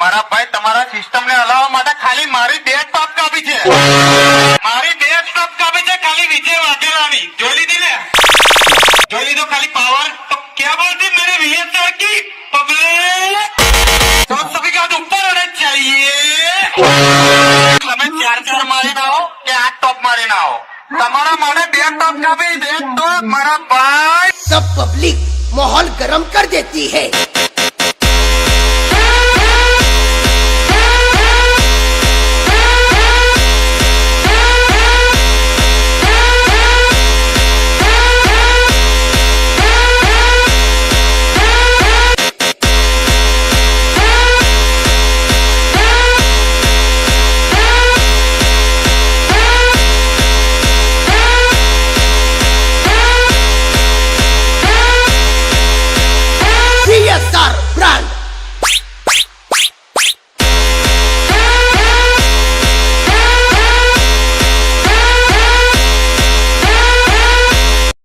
મારા ભાઈ તમારા સિસ્ટમ ને હલાવવા માટે ખાલી મારી 2 ટોપ કાપી છે, મારી 2 ટોપ કાપી છે ખાલી વિજય વાઘેલાની. જોઈ લીધી ને, જોઈ લીધો ખાલી પાવર. તો ક્યાં બોલતી મેરે વીએસઆર की पब्लिक, तो सभी का ऊपर होना चाहिए. તમે 4 મારીને આવો કે 8 ટોપ મારીને આવો, તમારા મને 2 ટોપ કાપી, 2 ટોપ મારા ભાઈ. सब पब्लिक माहौल गर्म कर देती है.